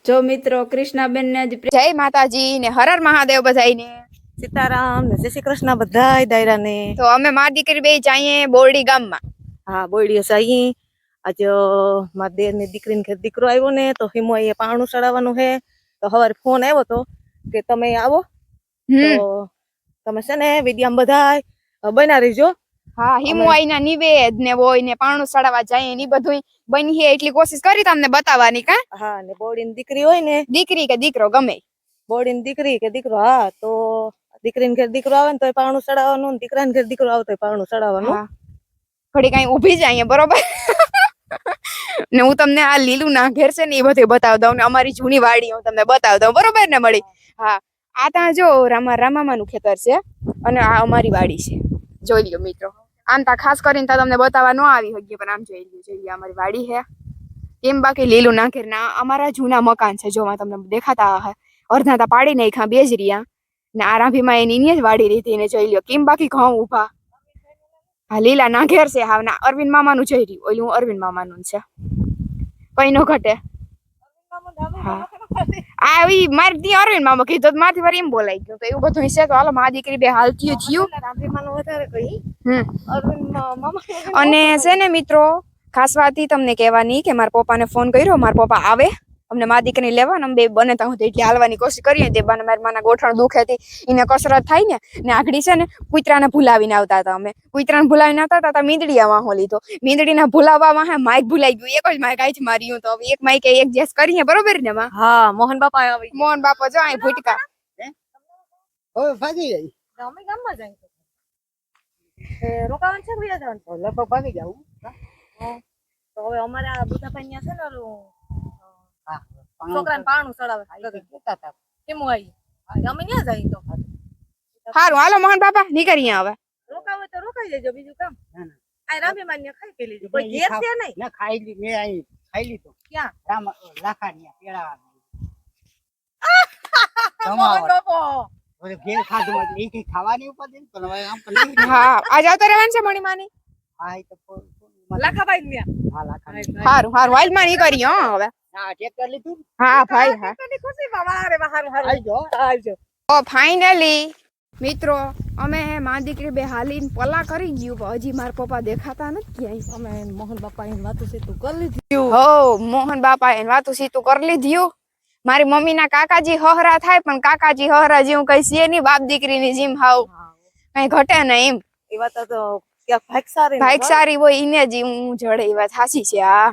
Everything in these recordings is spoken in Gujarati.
જો મિત્રો કૃષ્ણાબેન ને જય માતાજી ને હર હર મહાદેવ બધાઈને સીતારામ ને જય શ્રી કૃષ્ણ બધાય દાયરા ને તો અમે માર દીકરી બે જઈએ બોરડી ગામમાં હા બોયડી જઈ આજ મારા દેર ની દીકરીને ઘેર દીકરો આવ્યો ને તો હિમો એ પાણું ચડાવવાનું છે તો સવારે ફોન આવ્યો તો કે તમે આવો તો તમે છે ને વિડિયામ બધાય બના રહીજો હા હિમુ આઈના નિવેદ ને હોય ને પાણું ચડાવવા જાય ને બધું બની હે એટલી કોશિશ કરી તમને બતાવવાની કા હા ને બોડી ની દીકરી હોય ને દીકરી કે દીકરો ગમે બોડી ની દીકરી કે દીકરો હા તો દીકરીને ઘેર દીકરો આવે ને તો પાણું ચડાવવાનું દીકરાને ઘેર દીકરો આવે તો પાણું ચડાવવાનું ઘડી કઈ ઊભી જાય બરોબર ને હું તમને આ લીલું ના ઘેર છે ને એ બધું બતાવી દઉં ને અમારી જૂની વાડી હું તમને બતાવી દઉં બરોબર ને મળી હા આ ત્યાં જો રામામાનું ખેતર છે અને આ અમારી વાડી છે જોઈ લ્યો મિત્રો આમ તા ખાસ કરીને તા તમને બતાવવા ન આવી હકી પણ આમ જોઈ લ્યો અમારી વાડી છે કેમ બાકી લીલું ના ઘેર ના અમારા જૂના મકાન છે જો તમને દેખાતા હે અડધા તા પાડી નાખ્યા બે જ રહ્યા ને આ રાંભીમાં એની જ વાડી રીતી ને જોઈ લ્યો કેમ બાકી ઘઉં ઉભા હા લીલા ના ઘેર છે હા ના અરવિંદ મામાનું જઈ રહ્યું ઓલું અરવિંદ મામાનું છે કઈ નો ઘટે હા આવી મારી ત્યાં અરવિંદ મામા કીધું માથી વાર એમ બોલાઈ ગયું તો એવું બધું છે તો હાલો મારી દીકરી બે હાલતી થયું વધારે કઈ અરવિંદ મામા અને છે ને મિત્રો ખાસ વાત ઈ તમને કહેવાની કે મારા પપ્પાને ફોન કર્યો મારા પપ્પા આવે અમને મારી દીકરીને લેવા ને બે બને ત્યાં સુધી એટલી હાલવાની કોશિશ કરીએ તે બાને મારી માના ગોઠણ દુખે હતી એને કસરત થાય ને આગળી છે ને કૂતરાને ભૂલાવીને આવતા હતા અમે કૂતરાને ભૂલાવીને આવતા હતા મીંદડીયામાં હો લીધો મીંદડીના ભૂલાવામાં હે માઇક ભૂલાઈ ગયું એક જ માઇક આઈ જ માર્યું તો હવે એક માઇક એક જેસ કરીએ બરોબર ને માં હા મોહન બાપા આવી મોહન બાપા જો અહીં ભૂટકા હવે ભાગી ગઈ અમે ગામમાં જાય રોકાવાનું છે ભૈયા જવાનું લગભગ ભાગી જાવ તો હવે અમારે આ બુધાભાઈ ન્યા છે ને હા છોકરાને પાણું ચડાવે કેતા હતા કેમ આવી અમે ન્યા જાય તો સારું હાલો મોહન બાપા નીકળીએ હવે રોકાવે તો રોકાઈ જજો બીજું કામ ના ના આ રામી માન્ય ખાઈ પી લીધું કોઈ ઘેર છે નહીં ના ખાઈ લી મેં અહીં ખાઈ લીધો ક્યાં રામ લાખાની પેડા મોહન બાપો ઓલે ઘેર ખાધું એટલે એ કઈ ખાવાની ઉપર દે પણ હવે આમ પણ હા આજ આવતો રહેવાનું છે મણીમાની હા એ તો લાખાભાઈ ન્યા હા લાખાની સારું સારું હાલ માં નીકળીએ હો હવે હા ટ્રેક્ટર લીધું હા ભાઈ હા ની ખુશી વારે હારું હારું આવજો આવજો ઓ ફાઇનલી મિત્રો અમે માં દીકરી બે હાલીને પલા કરી ગયું પણ હજી મારા પપ્પા દેખાતા નથી ક્યાંય અમે મોહન બાપા ની વાતો છે તું કરી લીધી હો મોહન બાપા એને વાતું સીતું કરી લીધું મારી મમ્મી ના કાકાજી હહરા થાય પણ કાકાજી હહરા જેવું કઈ છે નહીં બાપ દીકરી ની જીમ હાવ કઈ ઘટે નહીં એમ એ વાત તો ક્યાંક ભાગ સારી હોય એને જ હું જડે એ વાત સાચી છે હા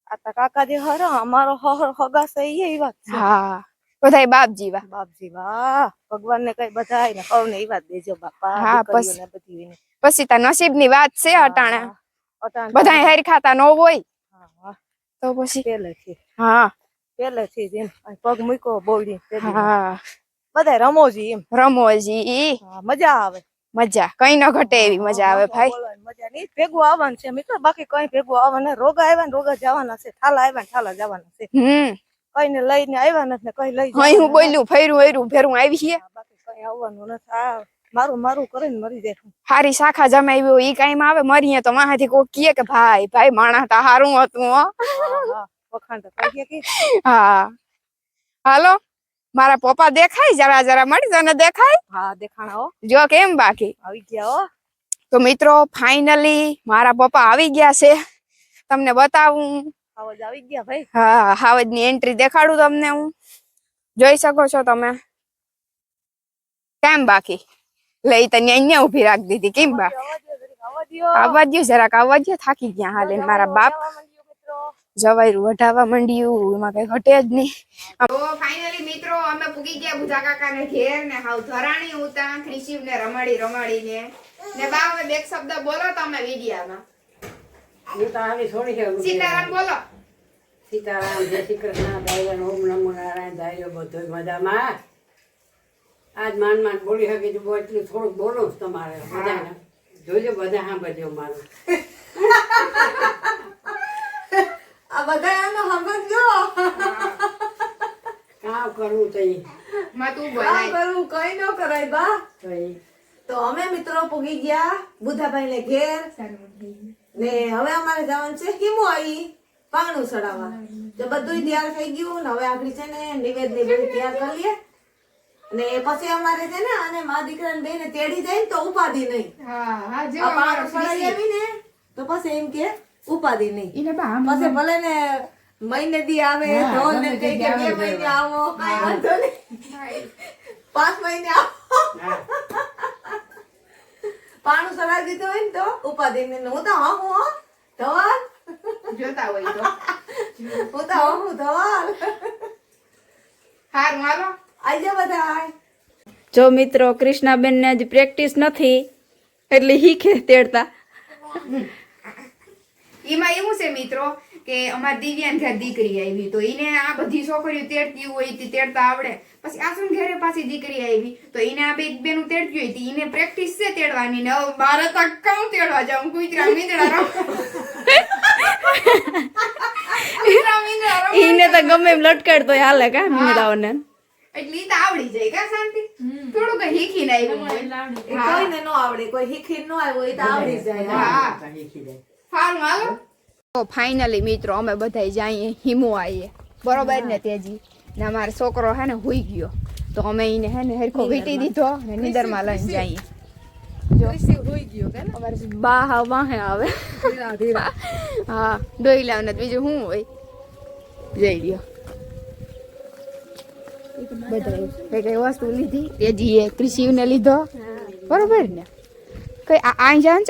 આ કાકા જે હરો અમારો હગા છે એ વાત છે હા બધાય બાપ જીવા બાપજી વાહ ભગવાન ને કઈ બધાય ને કહું ને એ વાત દેજો બાપા હા, દીકરીઓને બધી ને પછી તા નસીબ ની વાત છે અટાણે અટાણ બધાય હેર ખાતા ન હોય હા તો પછી પહેલેથી હા જેમ પગ મૂક્યો બોડી હા બધાય રમોજી એમ રમોજી મજા આવે મજા કઈ ન ઘટે એવી મજા આવે ભાઈ મજા નહીં ભેગું આવવાનું છે મિત્રો બાકી કઈ ભેગું આવવાના રોગા આવ્યા ને રોગા જવાના છે થાલા આવ્યા ને થાલા જવાના છે કઈ ને લઈને આવ્યા નથી ને કઈ લઈ હઈ હું બોલ્યું ફેરું આવી છે બાકી કઈ આવવાનું નથી મારું મારું કરીને મરી જાય હારી શાખા જમાવી હોય ઈ કાઈ આવે મરીએ તો માહાથી કોઈ કહે કે ભાઈ માણસ તા હારું હતું હો વખાણ તો કહીએ કે હા હાલો મારા પપ્પા દેખાય જરા મળી તને દેખાય હા દેખાણા હો જો કેમ બાકી આવી ગયા હો તો મિત્રો ફાઇનલી મારા પપ્પા આવી ગયા છે તમને બતાવું આવાજ આવી ગયા ભાઈ હા હાવજ ની એન્ટ્રી દેખાડું તમને હું જોઈ શકો છો તમે કેમ બાકી લઈ તને અહીંયા ઉભી રાખી દીધી કેમ બા આવવા દો જરાક આવવા દો થાકી ગયા હાલે મારા બાપ જવાયરું વઢાવા માંડ્યું એમાં કઈ ઘટે જ નહીં તો ફાઇનલી મિત્રો અમે પૂગી ગયા બુધા કાકા ને ઘેર ને હાવ ધરાણી ઉતા ખીસીવ ને રમાડીને ને બા હવે બે શબ્દ બોલો તમે વિડિયામાં હું તો આવી થોડી છે સીતારામ બોલો સીતારામ જય શ્રી કૃષ્ણ દાયરા ઓમ નમો નારાયણ દાયરો બધો મજામાં આજ માંડ બોલી શકે તો એટલું થોડુંક બોલો તમારે બધાને જોજો બધા સાંભળજો મારું આ બધા આનો સમજો કામ કરવું તઈ માં તું કામ બોલાય કરવું કઈ ન કરાય બા તઈ તો અમે મિત્રો પૂગી ગયા બુધાભાઈ ને ઘેર ને હવે અમારે જવાનું છે હિમો આવી પાણું ચડાવવા. તો બધું તૈયાર થઈ ગયું ને હવે આગળ છે ને નિવેદ ને બધું તૈયાર કરી લઈએ ને પછી અમારે છે ને અને મા દીકરા ને બેને તેડી જાય ને તો ઉપાધિ નહીં. આ પાણું ચડાવી આવી ને તો પછી એમ કે ઉપાધિ નહીં. પછી ભલે ને મહિને દી આવે ઢોલ ને કહે કે 2 મહિને આવો કાંઈ વાંધો નહીં 5 મહિને આવો પાણું ચડાવી દીધું હોય ને તો ઉપાધિ નહીં. હું તો હું ધવાલ જોતા હોય તો હું તો હું ધવાલ હારું હાલો આજે બધા જો મિત્રો કૃષ્ણાબેનને હજી પ્રેક્ટિસ નથી એટલે હીખે તેડતા. એમાં એવું છે મિત્રો કે અમાર દિવ્યાન ઘર દીકરી આવી તો એને આ બધી છોકરીઓ તેડતી હોય તે તેડતા આવડે. પછી આસુન ઘરે પાછી દીકરી આવી તો એને આ બેનું તેડતી હોય એને પ્રેક્ટિસ છે તેડવાની ને હવે મારે તો કામ તેડવા જાઉં કુતરા મીંદડા ઈને તો ગમે એમ લટકાડતો હાલે કા મીંડાઓને. એટલે ઈ તો આવડી જાય કા શાંતિ થોડું કઈ શીખીને આવ્યું કોઈને ન આવડે કોઈ શીખી ન આવ્યો એ તો આવડી જાય. હા શીખી જાય. હારું હાલો તો ફાઇનલી મિત્રો અમે બધા જઈએ હિમો આવીએ બરોબર ને તેજી ને અમારો છોકરો હે ને હુઈ ગયો તો અમે એને હે ને હરખો વીટી દીધો ને નીંદરમાં લઈને જઈએ. અમારે બા હા વાહે આવે. હા ડોઈ લાવ ને બીજું શું હોય જઈ લ્યો બધા કઈ કઈ વસ્તુ લીધી તેજીએ કૃષિને લીધો બરોબર ને કઈ આઈ જવાનું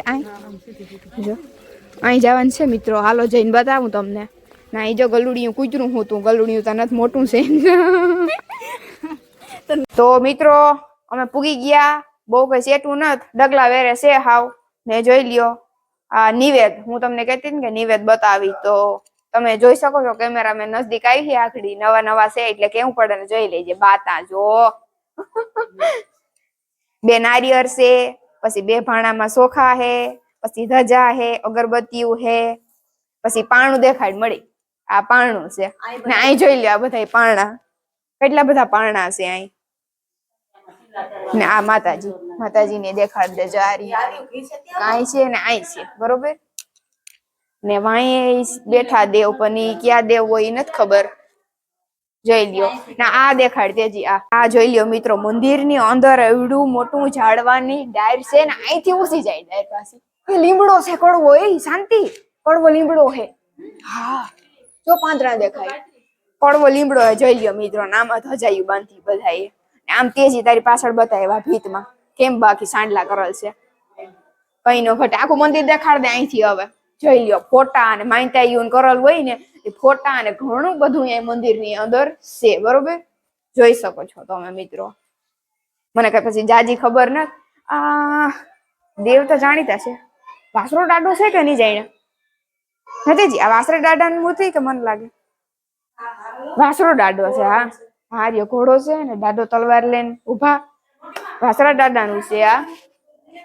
છે જો અહીં જવાનું છે મિત્રો હાલો જઈને બતાવું તમને ના એ જો ગલુડિયું કૂતરું હું તું ગલુડિયું તો નથી મોટું છે તો મિત્રો અમે પૂગી ગયા બહુ કઈ સેટું નથી ડગલા વેરે છે હાવ ને જોઈ લ્યો આ નિવેદ હું તમને કહેતી ને કે નિવેદ બતાવી તો તમે જોઈ શકો છો કેમેરામેન નજદીક આવી છે આખડી નવા નવા છે એટલે કેવું પડે ને જોઈ લેજે બાતા જો 2 નારિયેળ છે પછી 2 ભાણામાં ચોખા હે પછી ધજા હે અગરબત્તીઓ હે પછી પાણું દેખાડ મળી આ પાણું છે ને અહીં જોઈ લે આ બધા પાણા કેટલા બધા પાણા છે અહીં ને આ માતાજી ને દેખાડ દે જારી કાંઈ છે ને અહીં છે બરોબર ને વાંહે બેઠા દેવ પણ ઈ ક્યાં દેવ હોય ઈ નથી ખબર જોઈ લ્યો ને આ દેખાડ દેજી આ જોઈ લ્યો મિત્રો મંદિરની અંદર એવડું મોટું ઝાડવાની ડાયર છે ને અહીંથી ઉસી જાય ડાયર પાસે એ લીમડો છે કડવો એ શાંતિ કડવો લીમડો હે હા જો પાંદડા દેખાય કડવો લીમડો હે જોઈ લ્યો મિત્રો નામ ધજાયું બાંધી બધાએ આમ તેજી તારી પાછળ બતાવ્યા ભીતમાં કેમ બાકી સાંડલા કરલ છે કઈ નો ઘટે આખું મંદિર દેખાડ દે અહીંથી હવે જોઈ લ્યો ફોટા અને માનતાયું કરલ હોય ને એ ફોટા અને ઘણું બધું એ મંદિરની અંદર છે બરોબર જોઈ શકો છો તમે મિત્રો મને કઈ પછી જાજી ખબર નથી આ દેવ તો જાણીતા છે વાસરો દાડો છે કે નહીં જાણ્યા નથી જી આ વાસરો દાડાની મૂર્તિ કે મને લાગે વાસરો દાડો છે હા હા રે ઘોડો છે ને દાદો તલવાર લઈને ઉભા વાસરા દાદાનું છે આ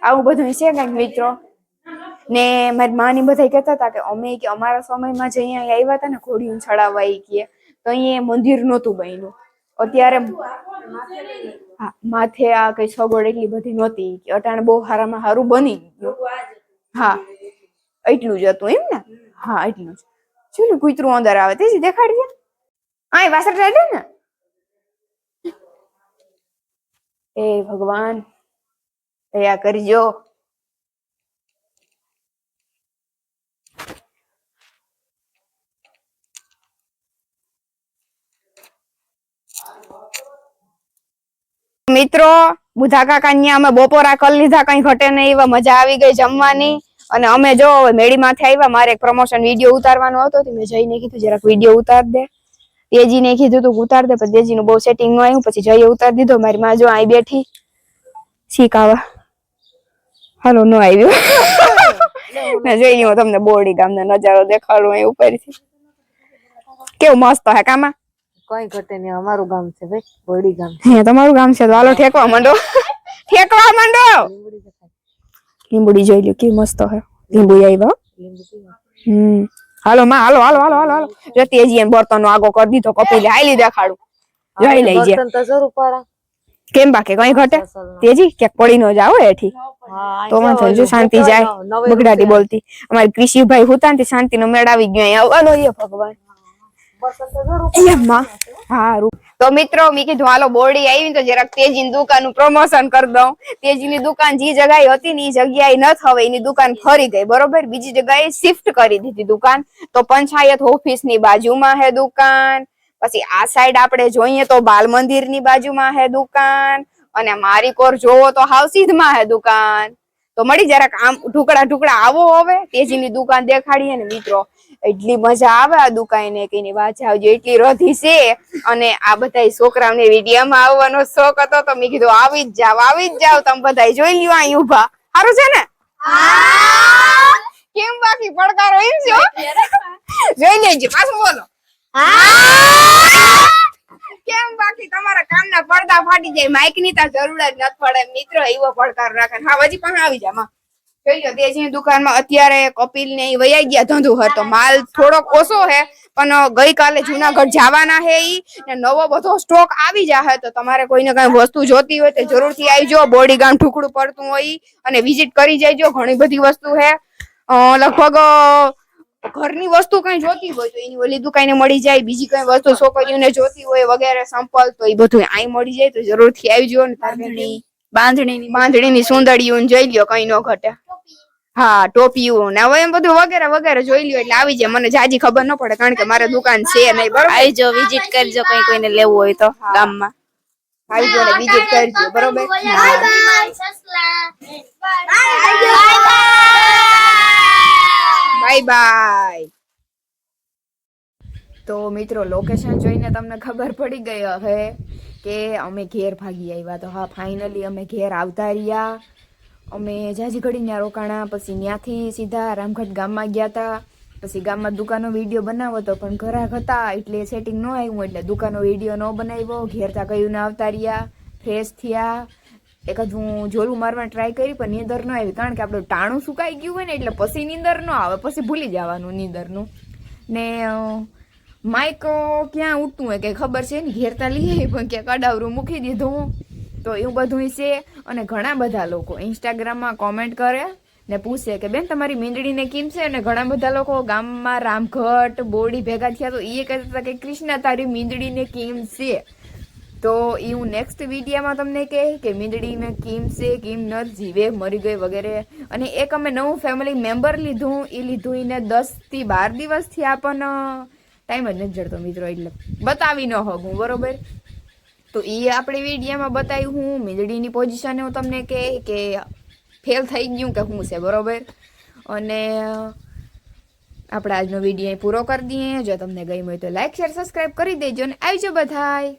આવું બધું છે કઈક મિત્રો ને મારી માની બધા કહેતા હતા કે અમે કે અમારા સમયમાં જે અહીંયા આવ્યા હતા ને ઘોડીયું ચડાવવા એ કે તો અહીંયા મંદિર નહોતું બન્યું અત્યારે હા માથે આ કઈ સગવડ એટલી બધી નહોતી કે અટાણે બહુ સારામાં સારું બની ગયું હા એટલું જ હતું એમ ને હા એટલું જ શું કૂતરું અંદર આવે તે દેખાડીએ આ વાસર દાદા ને એ ભગવાન દયા કરજો મિત્રો બુધા કાકા ને અમે બપોરા કરી લીધા કઈ ઘટે નહીં એવા મજા આવી ગઈ જમવાની અને અમે જો મેળી માંથી આવ્યા મારે એક પ્રમોશન વિડીયો ઉતારવાનો હતો મેં જઈને કીધું જરાક વિડીયો ઉતાર દે તેજી ને કીધું તું ઉતાર દે પણ તેજી નું બહુ સેટિંગ ન આવ્યું પછી જઈએ ઉતાર દીધો મારી માં જો અહીં બેઠી શીખાવા હાલો ન આવ્યું ને જોઈ હું તમને બોરડી ગામનો નજારો દેખાડું અહીં ઉપરથી કેવું મસ્ત હે કામાં કઈ ઘટે નહીં અમારું ગામ છે ભાઈ બોરડી ગામ હે તમારું ગામ છે તો હાલો ઠેકવા માંડો લીંબુડી જોઈ લ્યો કેવી મસ્ત હે લીંબુ આવ્યા હાલો માં હાલો હાલો હાલો હાલો હાલો જો તેજી એમ બર્તન નો આગો કરી દીધો કપીલે હાલી દેખાડું જોઈ લેજે બર્તન તો જરૂર પડે કેમ બાકી કઈ ઘટે તેજી ક્યાંક પડી ન જાવ એઠી તો વાંધો નહીં, જો શાંતિ જાય બગડાટી બોલતી. અમારી કૃષિભાઈ હુતા ને શાંતિ નો મેળ આવી ગયો અહીંયા આવવાનો એ ભગવાન. હારું તો મિત્રો મેં કીધું હાલો બોરડી આવી તો જરાક તેજીની દુકાનનું પ્રમોશન કરી દઉં. તેજીની દુકાન જે જગ્યાએ હતી ને એ જગ્યાએ ન હવે એની દુકાન ફરી ગઈ બરોબર, બીજી જગ્યાએ શિફ્ટ કરી દીધી દુકાન. તો પંચાયત ઓફિસ ની બાજુમાં હે દુકાન, પછી આ સાઈડ આપણે જોઈએ તો બાલ મંદિર ની બાજુમાં હે દુકાન, અને મારી કોર જોવો તો હાવ સીધમાં હે દુકાન. તો મળી જરાક આમ ઢુકડા ઢુકડા આવો હવે તેજીની દુકાન દેખાડીએ ને મિત્રો, એટલી મજા આવે આ દુકાને કે એની વાત આવજો, એટલી રધી છે. અને આ બધા છોકરાઓને વિડીયોમાં આવવાનો શોખ હતો તો મેં કીધું આવી જ જાવ તમે બધા જોઈ લ્યો અહીં ઉભા. સારું છે ને? કેમ બાકી પડકારો એમ છે? જોઈ લેજો પાછું બોલો. કેમ બાકી તમારા કામના પડદા ફાટી જાય, માઇક ની તો જરૂર જ નથી પડે મિત્રો, એવો પડકાર રાખે. હા હજી પણ આવી જા માં જોઈ લો તેજીની દુકાનમાં અત્યારે કપિલ ને વૈયા ગયા ધંધુ હતો, માલ થોડોક ઓછો હે પણ ગઈકાલે જુનાગઢ જવાના હે ઈ ને નવો બધો સ્ટોક આવી જાહે. તો તમારે કોઈને કઈ વસ્તુ જોતી હોય તો જરૂરથી આવજો, બોડી ગામ ઠુકડું પડતું હોય અને વિઝિટ કરી જજો. ઘણી બધી વસ્તુ હે, લગભગ ઘરની વસ્તુ કઈ જોતી હોય તો એની ઓલી દુકાને મળી જાય, બીજી કઈ વસ્તુ છોકરીઓને જોતી હોય વગેરે સંપલ તો એ બધું અહીં મળી જાય. તો જરૂરથી આવજો ને બાંધણીની સુંદરીઓ જોઈ લ્યો, કઈ ન ઘટે. હા ટોપિયું ને હવે એમ બધું વગેરે વગેરે જોઈ લ્યો એટલે આવી જાય. મને જાજી ખબર ન પડે કારણ કે મારે દુકાન છે નહીં બરોબર. આવજો વિઝિટ કરજો કોઈને લેવું હોય તો ગામમાં. આવજો ને વિઝિટ કરજો બરોબર. Bye bye. તો મિત્રો લોકેશન જોઈને તમને ખબર પડી ગઈ હવે કે અમે ઘેર ભાગી આવ્યા. તો હા ફાઇનલી અમે ઘેર આવતા રહ્યા. અમે જાજી ઘડી ત્યાં રોકાણા, પછી ત્યાંથી સીધા રામગઢ ગામમાં ગયા હતા. પછી ગામમાં દુકાનનો વિડીયો બનાવો તો પણ ઘરાક હતા એટલે સેટિંગ ન આવ્યું એટલે દુકાનનો વિડીયો ન બનાવ્યો. ઘેર તા કયું ના આવતા રહ્યા, ફ્રેશ થયા. એકાદ હું જોલું મારવા ટ્રાય કરી પણ નીંદર ન આવી કારણ કે આપણું ટાણું સુકાઈ ગયું હોય ને એટલે પછી નીંદર ન આવે, પછી ભૂલી જવાનું નીંદરનું. ને માઇક ક્યાં ઉઠતું હોય કે ખબર છે ને, ઘેરતા લઈએ પણ ક્યાં કડાવરું મૂકી દીધું. તો એવું બધું છે. અને ઘણા બધા લોકો ઇન્સ્ટાગ્રામમાં કોમેન્ટ કરે ને પૂછે કે બેન તમારી મીંદડીને કેમ છે, અને ઘણા બધા લોકો ગામમાં રામગઢ બોરડી ભેગા થયા તો એ કહેતા હતા કે કૃષ્ણા તારી મીંદડીને કેમ છે. તો એ હું નેક્સ્ટ વિડીયોમાં તમને કહે કે મીંદડીને કેમ છે, કેમ ન જીવે, મરી ગઈ વગેરે. અને એક અમે નવું ફેમિલી મેમ્બર લીધું, એ લીધું એને 10 થી 12 દિવસથી આપણને ટાઈમ જ નથી જડતો મિત્રો, એટલે બતાવી ન હોગું બરોબર. તો એ આપણે વિડીયોમાં બતાવ્યું હું મીંદડીની પોઝિશન હું તમને કે ફેલ થઈ ગયું કે શું છે બરોબર. અને આપણે આજનો વિડીયો પૂરો કરી દઈએ. જો તમને ગમ્યો હોય તો લાઈક શેર સબસ્ક્રાઈબ કરી દેજો અને આવજો બધાય.